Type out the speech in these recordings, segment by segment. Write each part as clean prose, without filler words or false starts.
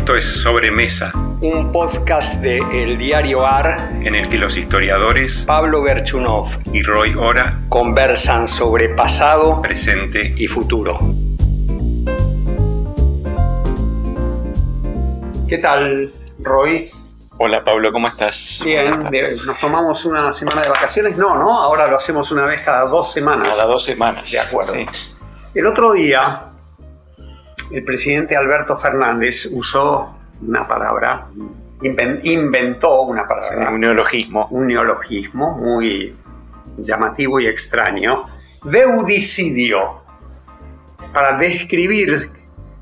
Esto es Sobremesa, un podcast de El Diario AR, en el que los historiadores Pablo Gerchunov y Roy Ora conversan sobre pasado, presente y futuro. ¿Qué tal, Roy? Hola Pablo, ¿cómo estás? Bien, nos tomamos una semana de vacaciones. No, ahora lo hacemos una vez cada 2 semanas. Cada 2 semanas. De acuerdo. Sí. El otro día, el presidente Alberto Fernández usó una palabra, inventó una palabra. Sí, un neologismo. Un neologismo muy llamativo y extraño. Deudicidio. Para describir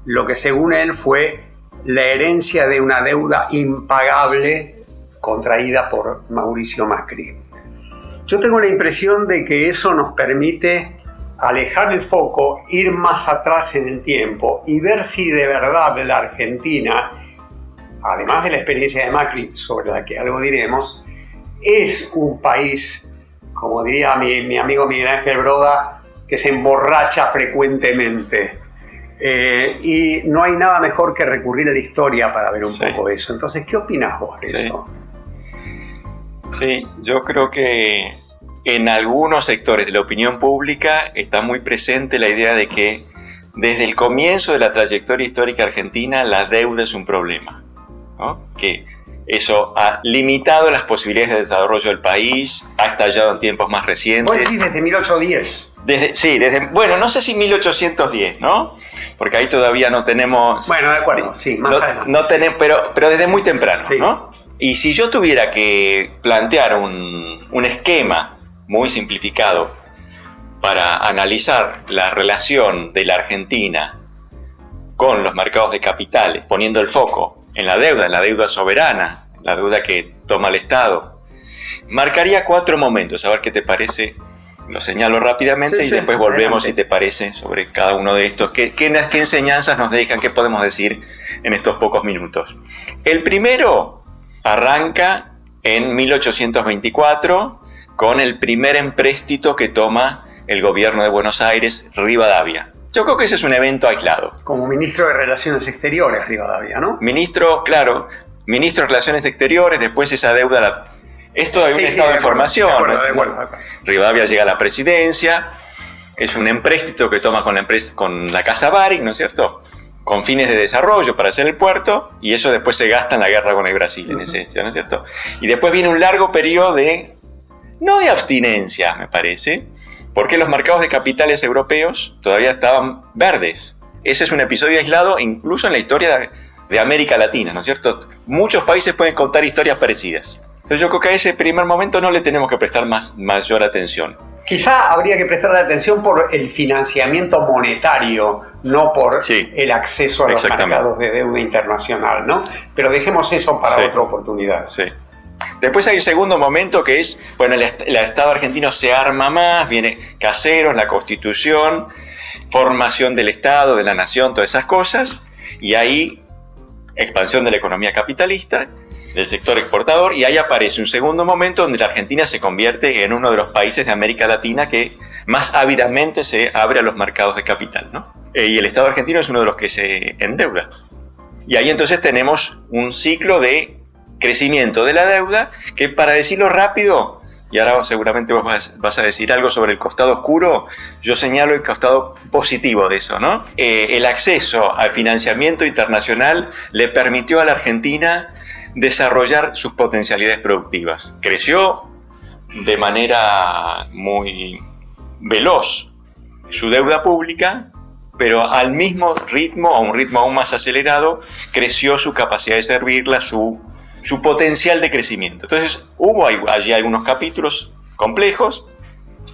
lo que según él fue la herencia de una deuda impagable contraída por Mauricio Macri. Yo tengo la impresión de que eso nos permite alejar el foco, ir más atrás en el tiempo y ver si de verdad la Argentina, además de la experiencia de Macri, sobre la que algo diremos, es un país, como diría mi amigo Miguel Ángel Broda, que se emborracha frecuentemente. Y no hay nada mejor que recurrir a la historia para ver un poco eso. Entonces, ¿qué opinás vos de eso? Sí, yo creo que en algunos sectores de la opinión pública está muy presente la idea de que desde el comienzo de la trayectoria histórica argentina la deuda es un problema, ¿no? Que eso ha limitado las posibilidades de desarrollo del país, ha estallado en tiempos más recientes. ¿Vos decís desde 1810? Bueno, no sé si 1810, ¿no? Porque ahí todavía no tenemos... Bueno, de acuerdo, sí, más adelante. No tenemos, pero desde muy temprano, sí, ¿no? Y si yo tuviera que plantear un esquema muy simplificado para analizar la relación de la Argentina con los mercados de capitales, poniendo el foco en la deuda soberana, la deuda que toma el Estado, marcaría 4 momentos, a ver qué te parece. Lo señalo rápidamente y después volvemos, si te parece, sobre cada uno de estos. ¿Qué enseñanzas nos dejan? ¿Qué podemos decir en estos pocos minutos? El primero arranca en 1824 con el primer empréstito que toma el gobierno de Buenos Aires, Rivadavia. Yo creo que ese es un evento aislado. Como ministro de Relaciones Exteriores, Rivadavia, ¿no? Ministro de Relaciones Exteriores, después esa deuda... Esto hay un estado de formación. De acuerdo. Rivadavia llega a la presidencia, es un empréstito que toma con la Casa Varig, ¿no es cierto?, con fines de desarrollo para hacer el puerto, y eso después se gasta en la guerra con el Brasil, en esencia, ¿no es cierto? Y después viene un largo periodo no de abstinencia, me parece, porque los mercados de capitales europeos todavía estaban verdes. Ese es un episodio aislado incluso en la historia de América Latina, ¿no es cierto? Muchos países pueden contar historias parecidas. Entonces yo creo que a ese primer momento no le tenemos que prestar mayor atención. Quizá habría que prestarle atención por el financiamiento monetario, no por el acceso a los mercados de deuda internacional, ¿no? Pero dejemos eso para otra oportunidad. Sí. Después hay el segundo momento que es, bueno, el Estado argentino se arma más, viene Caseros, la Constitución, formación del Estado, de la nación, todas esas cosas, y ahí expansión de la economía capitalista, del sector exportador, y ahí aparece un segundo momento donde la Argentina se convierte en uno de los países de América Latina que más ávidamente se abre a los mercados de capital, ¿no? Y el Estado argentino es uno de los que se endeuda. Y ahí entonces tenemos un ciclo de crecimiento de la deuda que, para decirlo rápido, y ahora seguramente vos vas a decir algo sobre el costado oscuro, yo señalo el costado positivo de eso, ¿no? El acceso al financiamiento internacional le permitió a la Argentina desarrollar sus potencialidades productivas. Creció de manera muy veloz su deuda pública, pero al mismo ritmo, a un ritmo aún más acelerado, creció su capacidad de servirla, su potencial de crecimiento. Entonces hubo allí algunos capítulos complejos,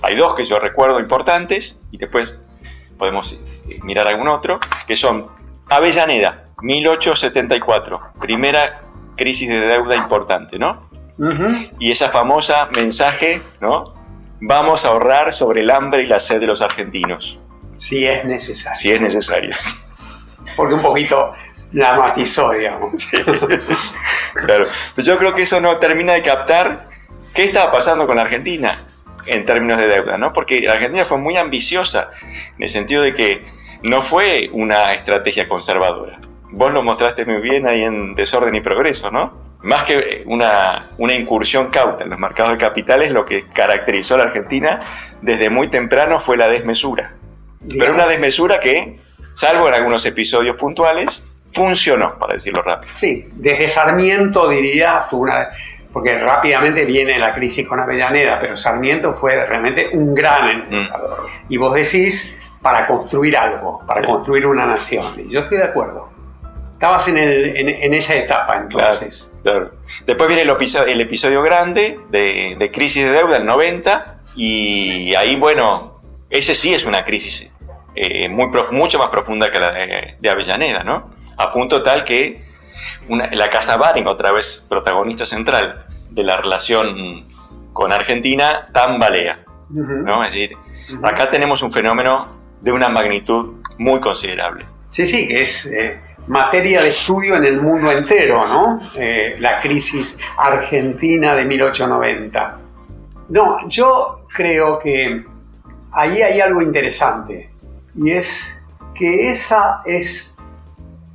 hay 2 que yo recuerdo importantes, y después podemos mirar algún otro, que son Avellaneda, 1874, primera crisis de deuda importante, ¿no? Y esa famosa mensaje, ¿no? Vamos a ahorrar sobre el hambre y la sed de los argentinos. Si es necesario. Si es necesario. Porque un poquito la matizó, digamos. Sí. Claro. Pues yo creo que eso no termina de captar qué estaba pasando con la Argentina en términos de deuda, ¿no? Porque la Argentina fue muy ambiciosa, en el sentido de que no fue una estrategia conservadora. vos lo mostraste muy bien ahí en Desorden y Progreso, ¿no? Más que una incursión cauta en los mercados de capitales, lo que caracterizó a la Argentina desde muy temprano fue la desmesura. Pero una desmesura que, salvo en algunos episodios puntuales, funcionó, para decirlo rápido. Sí, desde Sarmiento diría, porque rápidamente viene la crisis con Avellaneda, pero Sarmiento fue realmente un gran endeurador. Y vos decís, para construir algo, para construir una nación. Y yo estoy de acuerdo. Estabas en esa etapa entonces. Claro. Después viene el episodio grande de crisis de deuda, el 90, y ahí, bueno, ese sí es una crisis mucho más profunda que la de Avellaneda, ¿no? A punto tal que la Casa Baring, otra vez protagonista central de la relación con Argentina, tambalea, ¿no? Es decir, acá tenemos un fenómeno de una magnitud muy considerable. Sí, que es materia de estudio en el mundo entero, ¿no? La crisis argentina de 1890. No, yo creo que ahí hay algo interesante, y es que esa es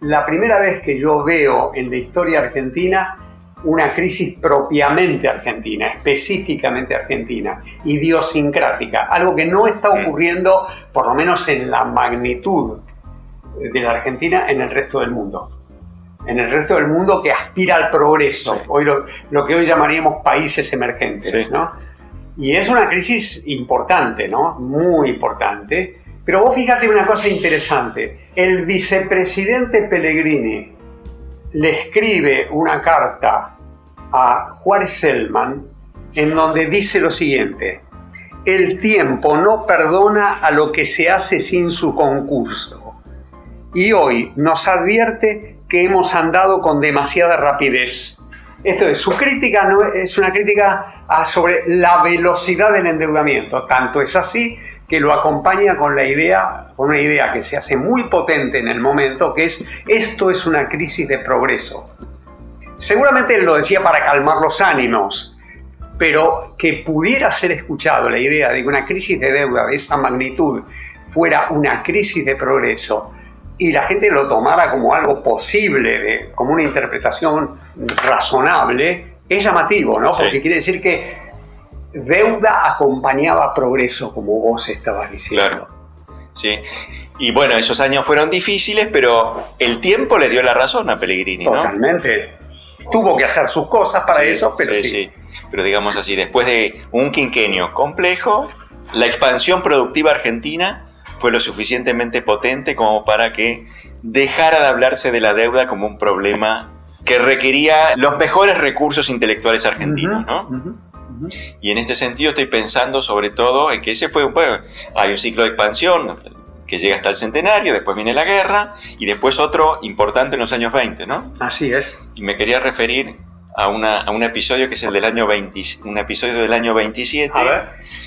la primera vez que yo veo en la historia argentina una crisis propiamente argentina, específicamente argentina, idiosincrática, algo que no está ocurriendo, por lo menos en la magnitud de la Argentina, en el resto del mundo. En el resto del mundo que aspira al progreso, sí. Hoy lo que hoy llamaríamos países emergentes, sí. ¿No? Y es una crisis importante, ¿no? Muy importante. Pero vos fíjate una cosa interesante. El vicepresidente Pellegrini le escribe una carta a Juárez Selman en donde dice lo siguiente: el tiempo no perdona a lo que se hace sin su concurso, y hoy nos advierte que hemos andado con demasiada rapidez. Esto es, su crítica no es una crítica sobre la velocidad del endeudamiento. Tanto es así que lo acompaña con una idea que se hace muy potente en el momento, que es: esto es una crisis de progreso. Seguramente él lo decía para calmar los ánimos, pero que pudiera ser escuchado la idea de que una crisis de deuda de esa magnitud fuera una crisis de progreso, y la gente lo tomara como algo posible, como una interpretación razonable, es llamativo, ¿no? Sí. Porque quiere decir que deuda acompañaba progreso, como vos estabas diciendo. Claro, sí. Y bueno, esos años fueron difíciles, pero el tiempo le dio la razón a Pellegrini, ¿no? Totalmente. Tuvo que hacer sus cosas para eso, pero sí. Pero digamos así, después de un quinquenio complejo, la expansión productiva argentina fue lo suficientemente potente como para que dejara de hablarse de la deuda como un problema que requería los mejores recursos intelectuales argentinos, ¿no? Y en este sentido estoy pensando sobre todo en que ese fue hay un ciclo de expansión que llega hasta el centenario, después viene la guerra y después otro importante en los años 20, ¿no? Así es. Y me quería referir a un episodio que es el del año 20, un episodio del año 27,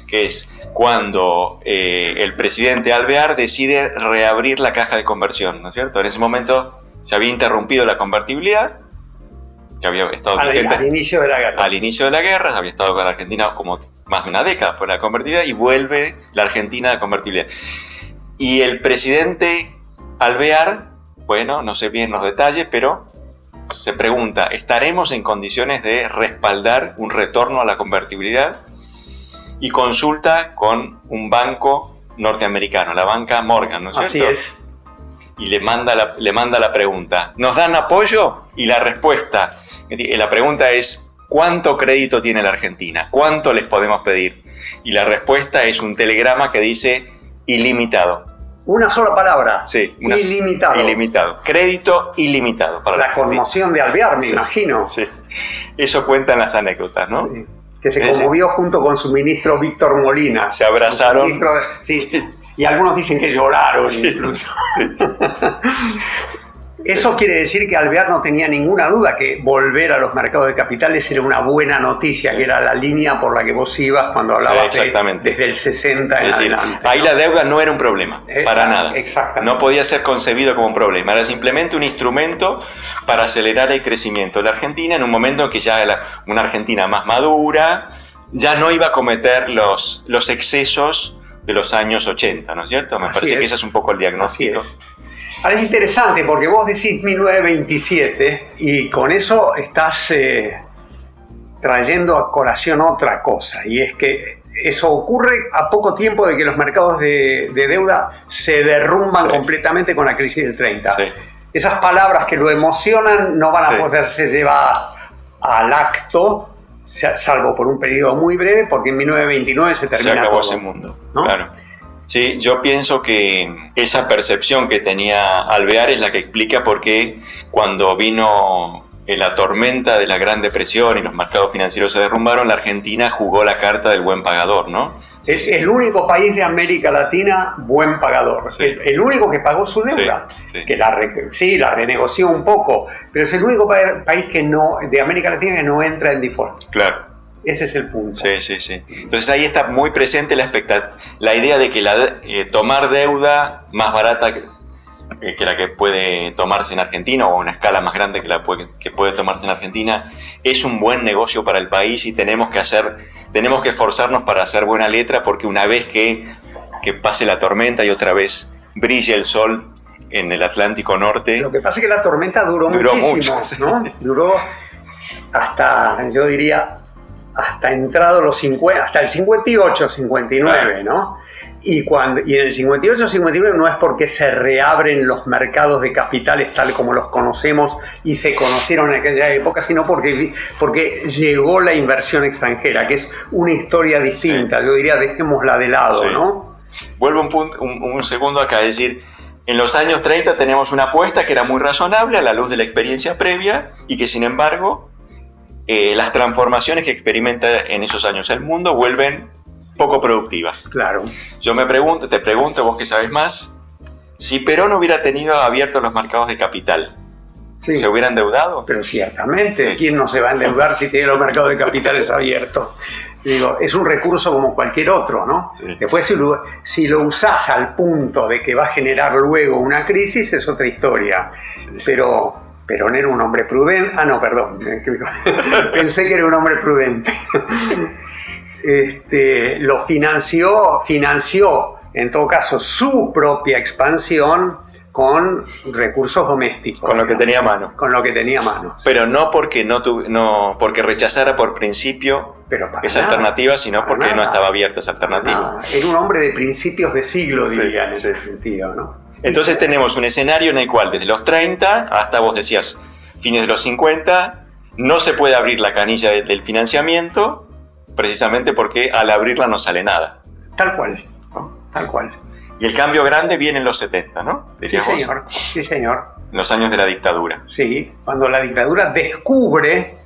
que es cuando el presidente Alvear decide reabrir la caja de conversión, ¿no es cierto? En ese momento se había interrumpido la convertibilidad, que había estado vigente al inicio de la guerra. Al inicio de la guerra, había estado con la Argentina como más de una década fuera de la convertibilidad, y vuelve la Argentina a la convertibilidad. Y el presidente Alvear, bueno, no sé bien los detalles, pero se pregunta: ¿estaremos en condiciones de respaldar un retorno a la convertibilidad? Y consulta con un banco norteamericano, la banca Morgan, ¿no es cierto? Así es. Y le manda la pregunta: ¿nos dan apoyo? Y la respuesta, la pregunta es: ¿cuánto crédito tiene la Argentina? ¿Cuánto les podemos pedir? Y la respuesta es un telegrama que dice: ilimitado. Una sola palabra. Sí. Ilimitado. Ilimitado. Crédito ilimitado. Para la conmoción de Alvear, me imagino. Sí. Eso cuentan las anécdotas, ¿no? Sí. Que se conmovió junto con su ministro Víctor Molina. Se abrazaron. Sí. Y algunos dicen que lloraron incluso. Sí. Eso quiere decir que Alvear no tenía ninguna duda que volver a los mercados de capitales era una buena noticia, que era la línea por la que vos ibas cuando hablabas desde el 60 en adelante. Ahí la deuda no era un problema, para nada. Exactamente. No podía ser concebido como un problema, era simplemente un instrumento para acelerar el crecimiento de la Argentina en un momento en que ya era una Argentina más madura, ya no iba a cometer los excesos de los años 80, ¿no es cierto? Me parece que ese es un poco el diagnóstico. Ahora es interesante porque vos decís 1927 y con eso estás trayendo a colación otra cosa, y es que eso ocurre a poco tiempo de que los mercados de deuda se derrumban completamente con la crisis del 30. Sí. Esas palabras que lo emocionan no van a poder ser llevadas al acto, salvo por un periodo muy breve, porque en 1929 se termina todo. Se acabó ese mundo, ¿no? Claro. Sí, yo pienso que esa percepción que tenía Alvear es la que explica por qué cuando vino la tormenta de la Gran Depresión y los mercados financieros se derrumbaron, la Argentina jugó la carta del buen pagador, ¿no? Es el único país de América Latina buen pagador. Sí. El único que pagó su deuda. Sí. Que la renegoció un poco, pero es el único país de América Latina que no entra en default. Claro. Ese es el punto. Sí. Entonces ahí está muy presente la idea de que tomar deuda más barata que la que puede tomarse en Argentina, o a una escala más grande que puede tomarse en Argentina, es un buen negocio para el país, y tenemos que esforzarnos para hacer buena letra, porque una vez que pase la tormenta y otra vez brille el sol en el Atlántico Norte. Lo que pasa es que la tormenta duró muchísimo, mucho, ¿no? Duró hasta, yo diría, hasta entrado los 50, hasta el 58, 59, ¿no? Y en el 58, 59 no es porque se reabren los mercados de capitales tal como los conocemos y se conocieron en aquella época, sino porque llegó la inversión extranjera, que es una historia distinta. Yo diría, dejémosla de lado, ¿no? Vuelvo un segundo acá, es decir, en los años 30 tenemos una apuesta que era muy razonable a la luz de la experiencia previa, y que sin embargo las transformaciones que experimenta en esos años el mundo vuelven poco productiva. Claro. Yo te pregunto, vos que sabes más, si Perón hubiera tenido abiertos los mercados de capital, ¿se hubiera endeudado? Pero ciertamente, ¿quién no se va a endeudar si tiene los mercados de capitales abiertos? Digo, es un recurso como cualquier otro, ¿no? Sí. Después, si lo usás al punto de que va a generar luego una crisis, es otra historia. Sí. Pero Perón era un hombre prudente. Ah, no, perdón. Pensé que era un hombre prudente. Lo financió en todo caso su propia expansión con recursos domésticos. Con lo que tenía a mano. Con lo que tenía a mano. Pero no porque rechazara por principio esa alternativa, sino porque no estaba abierta esa alternativa. Era un hombre de principios de siglo, diría, en ese sentido, ¿no? Entonces tenemos un escenario en el cual desde los 30 hasta, vos decías, fines de los 50, no se puede abrir la canilla del financiamiento, precisamente porque al abrirla no sale nada. Tal cual, ¿no? Tal cual. Y el cambio grande viene en los 70, ¿no? Sí, señor. En los años de la dictadura. Sí, cuando la dictadura descubre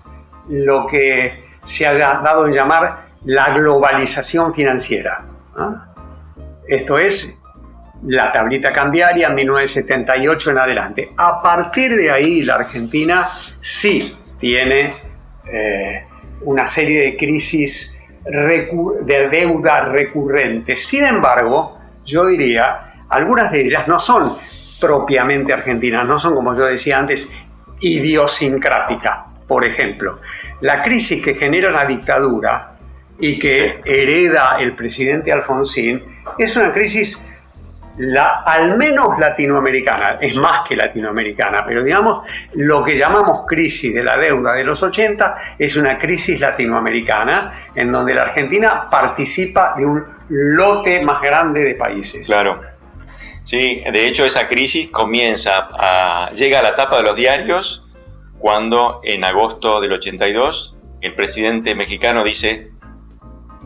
lo que se ha dado en llamar la globalización financiera, ¿no? Esto es la tablita cambiaria, 1978 en adelante. A partir de ahí, la Argentina sí tiene una serie de crisis de deuda recurrentes. Sin embargo, yo diría, algunas de ellas no son propiamente argentinas, no son, como yo decía antes, idiosincráticas. Por ejemplo, la crisis que genera la dictadura y que hereda el presidente Alfonsín es una crisis al menos latinoamericana, es más que latinoamericana, pero digamos, lo que llamamos crisis de la deuda de los 80 es una crisis latinoamericana en donde la Argentina participa de un lote más grande de países. Claro. Sí, de hecho esa crisis llega a la tapa de los diarios cuando en agosto del 82 el presidente mexicano dice: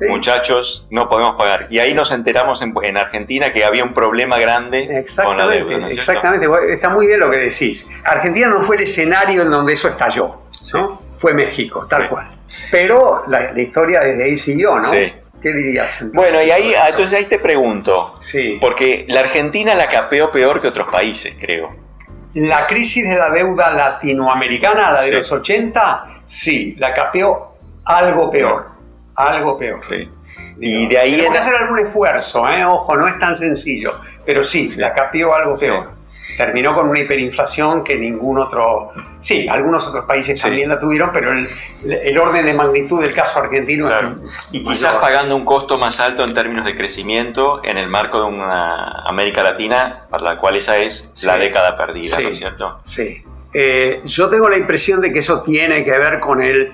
muchachos, no podemos pagar. Y ahí nos enteramos en Argentina que había un problema grande con la deuda, ¿no es cierto? Exactamente, está muy bien lo que decís. Argentina no fue el escenario en donde eso estalló, ¿no? Fue México, tal cual. Pero la historia desde ahí siguió, ¿no? Sí. ¿Qué dirías? Bueno, y entonces ahí te pregunto, porque la Argentina la capeó peor que otros países, creo. La crisis de la deuda latinoamericana, la de los 80, sí, la capeó algo peor. Algo peor. Sí. Y de ahí tenemos que hacer algún esfuerzo, ojo, no es tan sencillo, pero sí, la capeó algo peor. Terminó con una hiperinflación que ningún otro... Sí, algunos otros países también la tuvieron, pero el orden de magnitud del caso argentino... Claro. Y quizás pagando un costo más alto en términos de crecimiento en el marco de una América Latina para la cual esa es la década perdida, ¿no es cierto? Sí. Yo tengo la impresión de que eso tiene que ver con el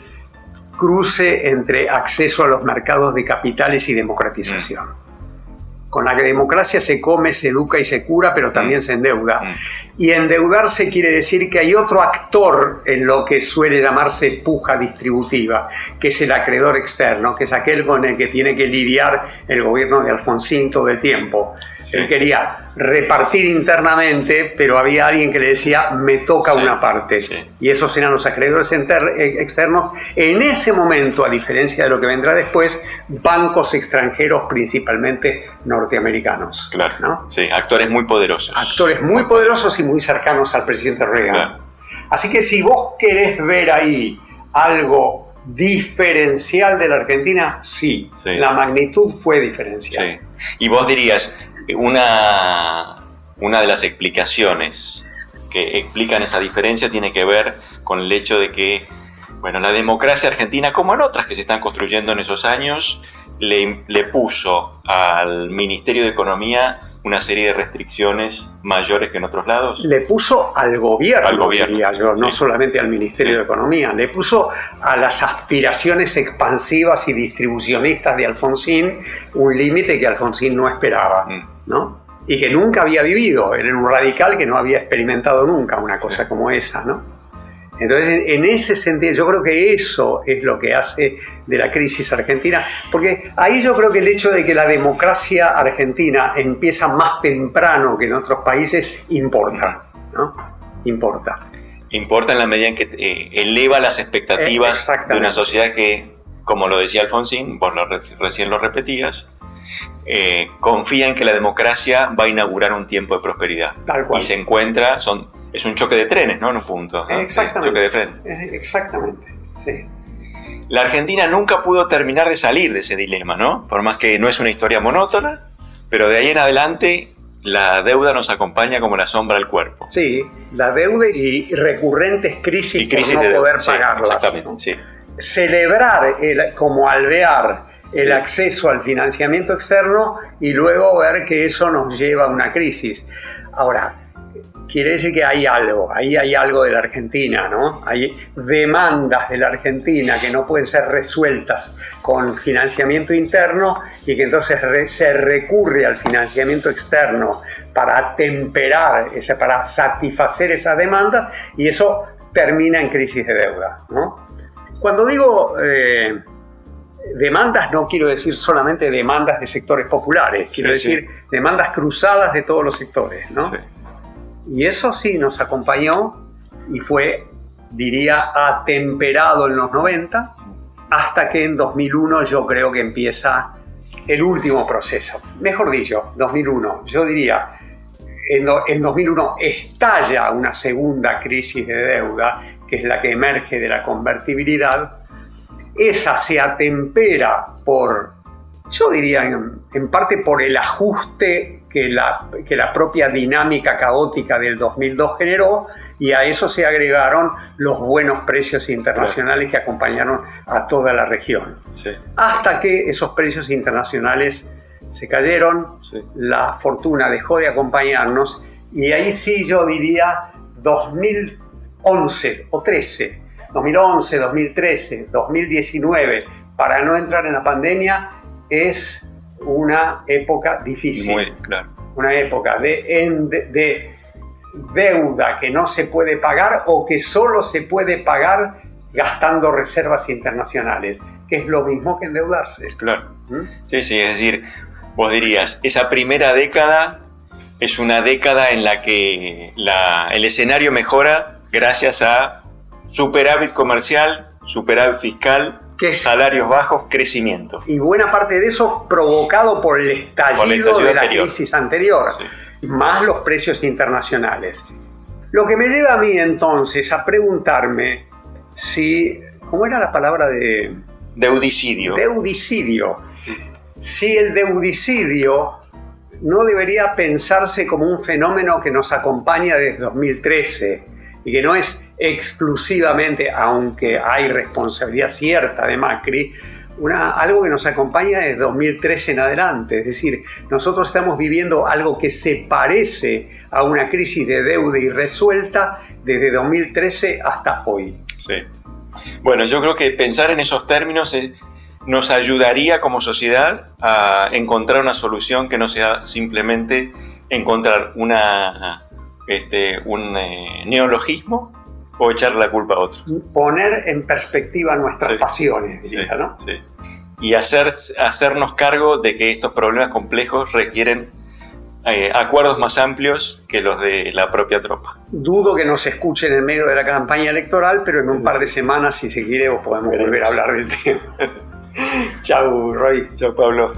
cruce entre acceso a los mercados de capitales y democratización. Con la democracia se come, se educa y se cura, pero también se endeuda. Y endeudarse quiere decir que hay otro actor en lo que suele llamarse puja distributiva, que es el acreedor externo, que es aquel con el que tiene que lidiar el gobierno de Alfonsín todo el tiempo. Él quería repartir internamente, pero había alguien que le decía, me toca una parte. Y esos eran los acreedores externos. En ese momento, a diferencia de lo que vendrá después, bancos extranjeros, principalmente norteamericanos. Claro, ¿no? Sí, actores muy poderosos. Actores muy poderosos y muy cercanos al presidente Reagan. Claro. Así que si vos querés ver ahí algo diferencial de la Argentina, sí. La magnitud fue diferencial. Sí. Y vos dirías... Una de las explicaciones que explican esa diferencia tiene que ver con el hecho de que, bueno, la democracia argentina, como en otras que se están construyendo en esos años, le puso al Ministerio de Economía una serie de restricciones mayores que en otros lados. Le puso al gobierno, diría yo, no sí. solamente al Ministerio de Economía. Le puso a las aspiraciones expansivas y distribucionistas de Alfonsín un límite que Alfonsín no esperaba, ¿no? Y que nunca había vivido. Era un radical que no había experimentado nunca una cosa como esa, ¿no? Entonces, en ese sentido, yo creo que eso es lo que hace de la crisis argentina, porque ahí yo creo que el hecho de que la democracia argentina empieza más temprano que en otros países importa, ¿no? Importa. Importa en la medida en que eleva las expectativas de una sociedad que, como lo decía Alfonsín, vos recién lo repetías, confía en que la democracia va a inaugurar un tiempo de prosperidad. Tal cual. Y se encuentra... Es un choque de trenes, ¿no? En un punto, ¿no? Exactamente. Choque de frente. Exactamente, sí. La Argentina nunca pudo terminar de salir de ese dilema, ¿no? Por más que no es una historia monótona, pero de ahí en adelante la deuda nos acompaña como la sombra al cuerpo. Sí, la deuda y recurrentes crisis por no poder pagarlas. Exactamente, ¿no? sí. Celebrar como alvear el acceso al financiamiento externo y luego ver que eso nos lleva a una crisis. Ahora, quiere decir que hay algo, ahí hay algo de la Argentina, ¿no? Hay demandas de la Argentina que no pueden ser resueltas con financiamiento interno y que entonces se recurre al financiamiento externo para temperar, para satisfacer esas demandas y eso termina en crisis de deuda, ¿no? Cuando digo demandas no quiero decir solamente demandas de sectores populares, quiero decir demandas cruzadas de todos los sectores, ¿no? Sí. Y eso sí nos acompañó y fue, diría, atemperado en los 90, hasta que en 2001 yo creo que empieza el último proceso. Mejor dicho, 2001, yo diría, en 2001 estalla una segunda crisis de deuda, que es la que emerge de la convertibilidad. Esa se atempera por, yo diría, en parte por el ajuste que la propia dinámica caótica del 2002 generó, y a eso se agregaron los buenos precios internacionales que acompañaron a toda la región. Sí. Hasta que esos precios internacionales se cayeron, la fortuna dejó de acompañarnos, y ahí sí yo diría 2011 o 13, 2011, 2013, 2019, para no entrar en la pandemia, es una época difícil. Muy claro. Una época de deuda que no se puede pagar o que solo se puede pagar gastando reservas internacionales, que es lo mismo que endeudarse. Claro. Sí, es decir, vos dirías, esa primera década es una década en la que el escenario mejora gracias a superávit comercial, superávit fiscal, salarios bajos, crecimiento. Y buena parte de eso provocado por el estallido de la crisis anterior, más los precios internacionales. Lo que me lleva a mí entonces a preguntarme si, ¿cómo era la palabra de...? Deudicidio. Deudicidio. Sí. Si el deudicidio no debería pensarse como un fenómeno que nos acompaña desde 2013 y que no es exclusivamente, aunque hay responsabilidad cierta de Macri, algo que nos acompaña desde 2013 en adelante. Es decir, nosotros estamos viviendo algo que se parece a una crisis de deuda irresuelta desde 2013 hasta hoy. Sí. Bueno, yo creo que pensar en esos términos nos ayudaría como sociedad a encontrar una solución que no sea simplemente encontrar un neologismo o echarle la culpa a otros. Poner en perspectiva nuestras pasiones, diría, sí, ¿no? Sí. Y hacernos cargo de que estos problemas complejos requieren acuerdos más amplios que los de la propia tropa. Dudo que nos escuchen en medio de la campaña electoral, pero en un par de semanas, si se quiere, podemos volver a hablar del tema. Chau, Roy. Chau, Pablo.